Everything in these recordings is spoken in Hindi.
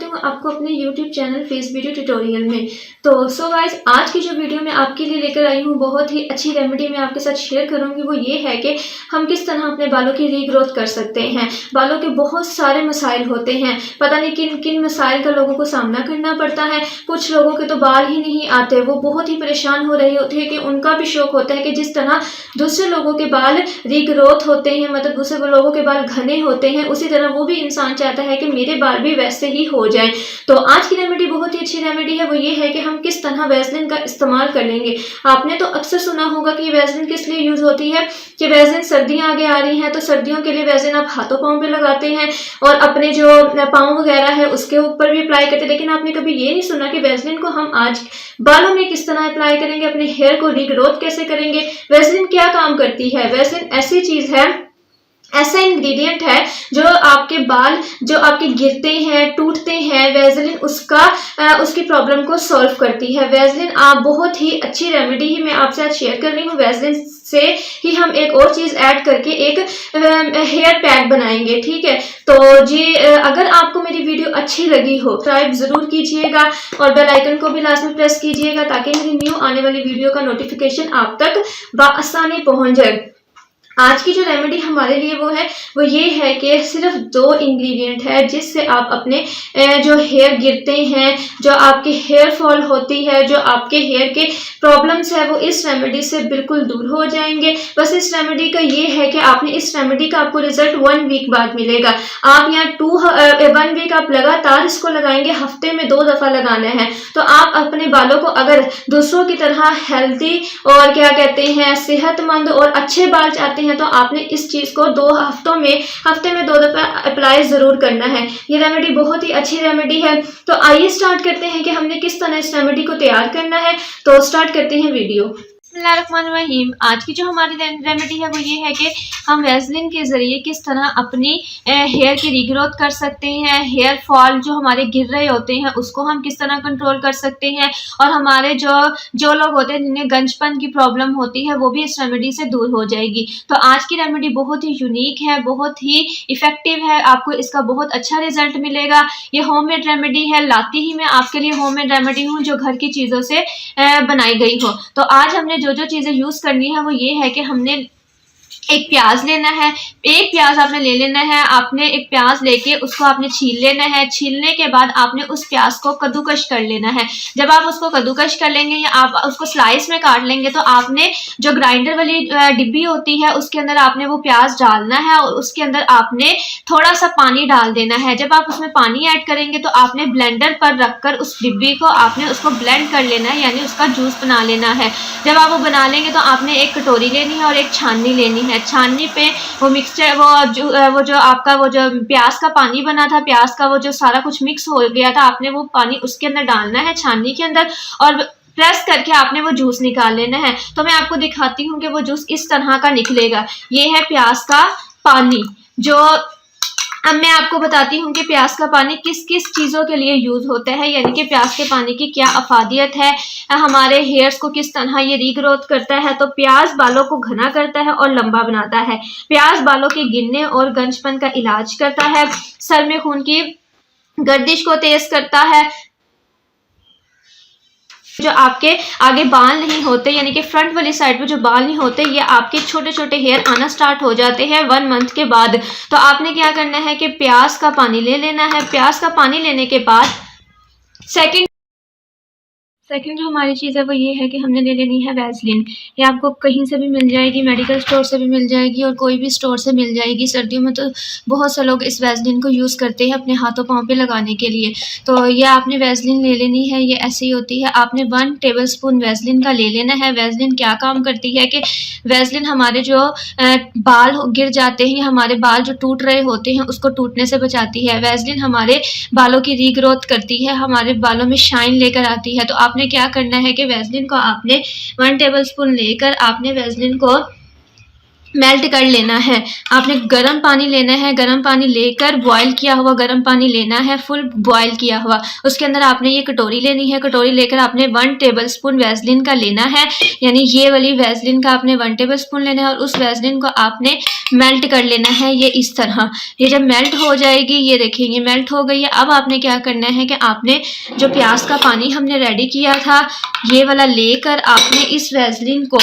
हूँ आपको अपने YouTube channel face beauty tutorial में। तो सो गाइस, आज की जो वीडियो मैं आपके लिए लेकर आई हूँ, बहुत ही अच्छी रेमेडी मैं आपके साथ शेयर करूँगी। वो ये है कि हम किस तरह अपने बालों की रीग्रोथ कर सकते हैं। बालों के बहुत सारे मसाइल होते हैं, पता नहीं किन किन मसाइल का लोगों को सामना करना पड़ता है। कुछ लोगों के तो बाल ही नहीं आते, वो बहुत ही परेशान हो रहे होते हैं कि उनका भी शौक होता है कि जिस तरह दूसरे लोगों के बाल रीग्रोथ होते हैं, मतलब दूसरे लोगों के बाल घने होते हैं, उसी तरह वो भी इंसान चाहता है कि मेरे बाल भी वैसे ही हो जाएं। तो आज की रेमेडी बहुत ही अच्छी रेमेडी है। वो ये है कि हम किस तरह वैसलीन का इस्तेमाल कर लेंगे। आपने तो अक्सर सुना होगा कि वैसलीन किस लिए यूज होती है, कि वैसलीन सर्दियां आगे आ रही हैं तो सर्दियों के लिए वैसलीन आप हाथों पाँव पे लगाते हैं और अपने जो पाँव वगैरह है उसके ऊपर भी अप्लाई करते हैं। लेकिन आपने कभी ये नहीं सुना कि वैसलीन को हम आज बालों में किस तरह अप्लाई करेंगे, अपने हेयर को रीग्रोथ कैसे करेंगे। वैसलीन क्या काम करती है? वैसलीन ऐसी चीज है, ऐसा इंग्रेडिएंट है जो आपके बाल जो आपके गिरते हैं, टूटते हैं, वैसलीन उसकी प्रॉब्लम को सॉल्व करती है। वैसलीन आप बहुत ही अच्छी रेमेडी ही मैं आपसे आज शेयर कर रही हूँ। वैसलीन से ही हम एक और चीज ऐड करके एक हेयर पैक बनाएंगे, ठीक है। तो जी अगर आपको मेरी वीडियो अच्छी लगी हो सब्सक्राइब जरूर कीजिएगा और बेल आइकन को भी लाजमी प्रेस कीजिएगा ताकि मेरी न्यू आने वाली वीडियो का नोटिफिकेशन आप तक बआसानी पहुंच जाए। आज की जो रेमेडी हमारे लिए वो ये है कि सिर्फ 2 इंग्रेडिएंट है जिससे आप अपने जो हेयर गिरते हैं, जो आपके हेयर फॉल होती है, जो आपके हेयर के प्रॉब्लम्स है, वो इस रेमेडी से बिल्कुल दूर हो जाएंगे। बस इस रेमेडी का ये है कि आपने इस रेमेडी का आपको रिजल्ट 1 वीक बाद मिलेगा। आप यहाँ 1 वीक आप लगातार इसको लगाएंगे, हफ्ते में 2 दफा लगाना है। तो आप अपने बालों को अगर दूसरों की तरह हेल्दी और क्या कहते हैं सेहतमंद और अच्छे बाल चाहते हैं तो आपने इस चीज को हफ्ते में 2 दफा अप्लाई जरूर करना है। ये रेमेडी बहुत ही अच्छी रेमेडी है। तो आइए स्टार्ट करते हैं कि हमने किस तरह इस रेमेडी को तैयार करना है। तो स्टार्ट करते हैं वीडियो। बिस्मिल्लाहिर्रहमानिर्रहीम। आज की जो हमारी रेमेडी है वो ये है कि हम वैसलीन के ज़रिए किस तरह अपनी हेयर की रीग्रोथ कर सकते हैं। हेयर फॉल जो हमारे गिर रहे होते हैं उसको हम किस तरह कंट्रोल कर सकते हैं और हमारे जो लोग होते हैं जिन्हें गंजपन की प्रॉब्लम होती है वो भी इस रेमेडी से दूर हो जाएगी। तो आज की रेमेडी बहुत ही यूनिक है, बहुत ही इफ़ेक्टिव है, आपको इसका बहुत अच्छा रिजल्ट मिलेगा। ये होममेड रेमेडी है, लाती ही मैं आपके लिए होममेड रेमेडी हूँ जो घर की चीज़ों से बनाई गई हो। तो आज हमने जो चीजें यूज करनी है वो ये है कि हमने एक प्याज लेना है। एक प्याज आपने ले लेना है। आपने एक प्याज लेके उसको आपने छील लेना है। छीलने के बाद आपने उस प्याज को कद्दूकश कर लेना है। जब आप उसको कद्दूकश कर लेंगे या आप उसको स्लाइस में काट लेंगे तो आपने जो ग्राइंडर वाली डिब्बी होती है उसके अंदर आपने वो प्याज डालना है और उसके अंदर आपने थोड़ा सा पानी डाल देना है। जब आप उसमें पानी ऐड करेंगे तो आपने ब्लेंडर पर रखकर उस डिब्बी को आपने उसको ब्लेंड कर लेना है, यानी उसका जूस बना लेना है। जब आप वो बना लेंगे तो आपने एक कटोरी लेनी है और एक छाननी लेनी है। छाननी पे वो मिक्सचर वो जो आपका वो जो प्याज का पानी बना था, प्याज का वो जो सारा कुछ मिक्स हो गया था, आपने वो पानी उसके अंदर डालना है छाननी के अंदर और प्रेस करके आपने वो जूस निकाल लेना है। तो मैं आपको दिखाती हूँ कि वो जूस इस तरह का निकलेगा। ये है प्याज का पानी। अब मैं आपको बताती हूँ कि प्याज का पानी किस किस चीज़ों के लिए यूज़ होता है, यानी कि प्याज के पानी की क्या अफादियत है, हमारे हेयर्स को किस तरह ये रीग्रोथ करता है। तो प्याज बालों को घना करता है और लंबा बनाता है। प्याज बालों के गिरने और गंजपन का इलाज करता है। सर में खून की गर्दिश को तेज करता है। जो आपके आगे बाल नहीं होते, यानी कि फ्रंट वाली साइड पे जो बाल नहीं होते, ये आपके छोटे छोटे हेयर आना स्टार्ट हो जाते हैं 1 मंथ के बाद। तो आपने क्या करना है कि प्याज का पानी ले लेना है। प्याज का पानी लेने के बाद सेकंड जो हमारी चीज़ है वो ये है कि हमने ले लेनी है वैसलीन। ये आपको कहीं से भी मिल जाएगी, मेडिकल स्टोर से भी मिल जाएगी और कोई भी स्टोर से मिल जाएगी। सर्दियों में तो बहुत से लोग इस वैसलीन को यूज़ करते हैं अपने हाथों पाँव पे लगाने के लिए। तो ये आपने वैसलीन ले लेनी है। ये ऐसी होती है, आपने 1 टेबलस्पून वैसलीन का ले लेना है। वैसलीन क्या काम करती है कि वैसलीन हमारे जो बाल गिर जाते हैं, हमारे बाल जो टूट रहे होते हैं उसको टूटने से बचाती है। वैसलीन हमारे बालों की रीग्रोथ करती है, हमारे बालों में शाइन लेकर आती है। तो आपने क्या करना है कि वैसलीन को आपने 1 टेबलस्पून लेकर आपने वैसलीन को मेल्ट कर लेना है। आपने गर्म पानी लेना है, गर्म पानी लेकर बॉयल किया हुआ गर्म पानी लेना है, फुल बॉयल किया हुआ। उसके अंदर आपने ये कटोरी लेनी है, कटोरी लेकर आपने 1 टेबलस्पून वैसलीन का लेना है, यानी ये वाली वैसलीन का आपने 1 टेबलस्पून लेना है और उस वैसलीन को आपने मेल्ट कर लेना है ये इस तरह। ये जब मेल्ट हो जाएगी, ये देखिए ये मेल्ट हो गई है। अब आपने क्या करना है कि आपने जो प्याज का पानी हमने रेडी किया था ये वाला लेकर आपने इस वैसलीन को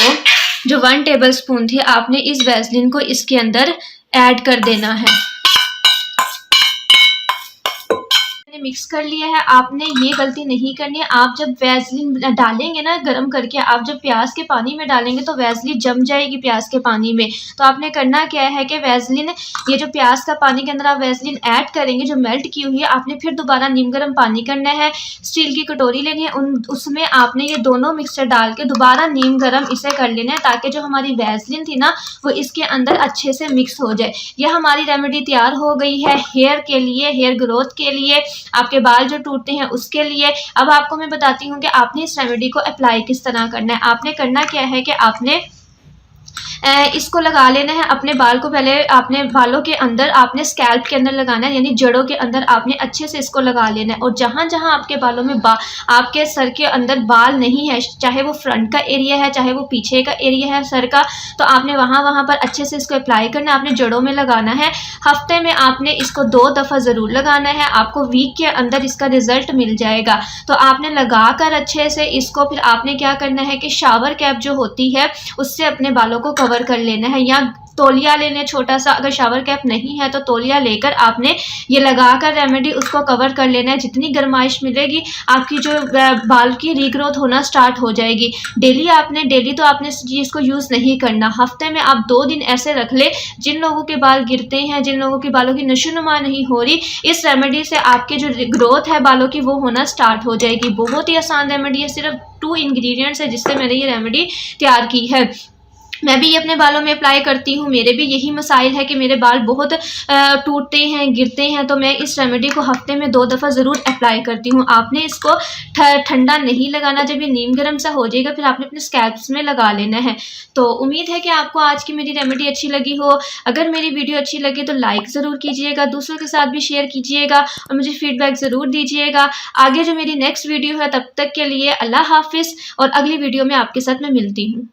जो 1 टेबलस्पून थी आपने इस वैसलीन को इसके अंदर ऐड कर देना है। मिक्स कर लिया है। आपने ये गलती नहीं करनी है, आप जब वैसलीन डालेंगे ना गरम करके, आप जब प्याज के पानी में डालेंगे तो वैसलीन जम जाएगी प्याज के पानी में। तो आपने करना क्या है कि वैसलीन ये जो प्याज का पानी के अंदर आप वैसलीन ऐड करेंगे जो मेल्ट की हुई है, आपने फिर दोबारा नीम गर्म पानी करना है, स्टील की कटोरी लेनी है, उसमें आपने ये दोनों मिक्सचर डाल के दोबारा नीम गर्म इसे कर लेना है ताकि जो हमारी वैसलीन थी ना वो इसके अंदर अच्छे से मिक्स हो जाए। यह हमारी रेमेडी तैयार हो गई है हेयर के लिए, हेयर ग्रोथ के लिए, आपके बाल जो टूटते हैं उसके लिए। अब आपको मैं बताती हूँ कि आपने इस रेमेडी को अप्लाई किस तरह करना है। आपने करना क्या है कि आपने इसको लगा लेना है अपने बाल को। पहले आपने बालों के अंदर आपने स्कैल्प के अंदर लगाना है, यानी जड़ों के अंदर आपने अच्छे से इसको लगा लेना है। और जहाँ जहाँ आपके बालों में आपके सर के अंदर बाल नहीं है, चाहे वो फ्रंट का एरिया है चाहे वो पीछे का एरिया है सर का, तो आपने वहाँ पर अच्छे से इसको अप्लाई करना है, आपने जड़ों में लगाना है। हफ्ते में आपने इसको 2 दफ़ा ज़रूर लगाना है, आपको वीक के अंदर इसका रिजल्ट मिल जाएगा। तो आपने लगा कर अच्छे से इसको फिर आपने क्या करना है कि शावर कैप जो होती है उससे अपने बालों को कवर कर लेना है, या तौलिया लेने छोटा सा। अगर शावर कैप नहीं है तो तौलिया लेकर आपने ये लगाकर रेमेडी उसको कवर कर लेना है। जितनी गर्माइश मिलेगी आपकी जो बाल की रीग्रोथ होना स्टार्ट हो जाएगी। डेली तो आपने इस चीज़ को यूज़ नहीं करना, हफ्ते में आप 2 दिन ऐसे रख ले। जिन लोगों के बाल गिरते हैं, जिन लोगों के बालों की नशोनुमा नहीं हो रही, इस रेमेडी से आपके जो ग्रोथ है बालों की वो होना स्टार्ट हो जाएगी। बहुत ही आसान रेमेडी है, सिर्फ 2 इंग्रेडिएंट्स है जिससे मैंने ये रेमेडी तैयार की है। मैं भी ये अपने बालों में अप्लाई करती हूँ, मेरे भी यही मसाइल है कि मेरे बाल बहुत टूटते हैं, गिरते हैं, तो मैं इस रेमेडी को हफ्ते में 2 दफ़ा ज़रूर अप्लाई करती हूँ। आपने इसको ठंडा नहीं लगाना, जब ये नीम गर्म सा हो जाएगा फिर आपने अपने स्कैल्प्स में लगा लेना है। तो उम्मीद है कि आपको आज की मेरी रेमेडी अच्छी लगी हो। अगर मेरी वीडियो अच्छी लगी तो लाइक ज़रूर कीजिएगा, दूसरों के साथ भी शेयर कीजिएगा और मुझे फीडबैक ज़रूर दीजिएगा। आगे जो मेरी नेक्स्ट वीडियो है तब तक के लिए अल्लाह हाफिज़, और अगली वीडियो में आपके साथ मैं मिलती हूँ।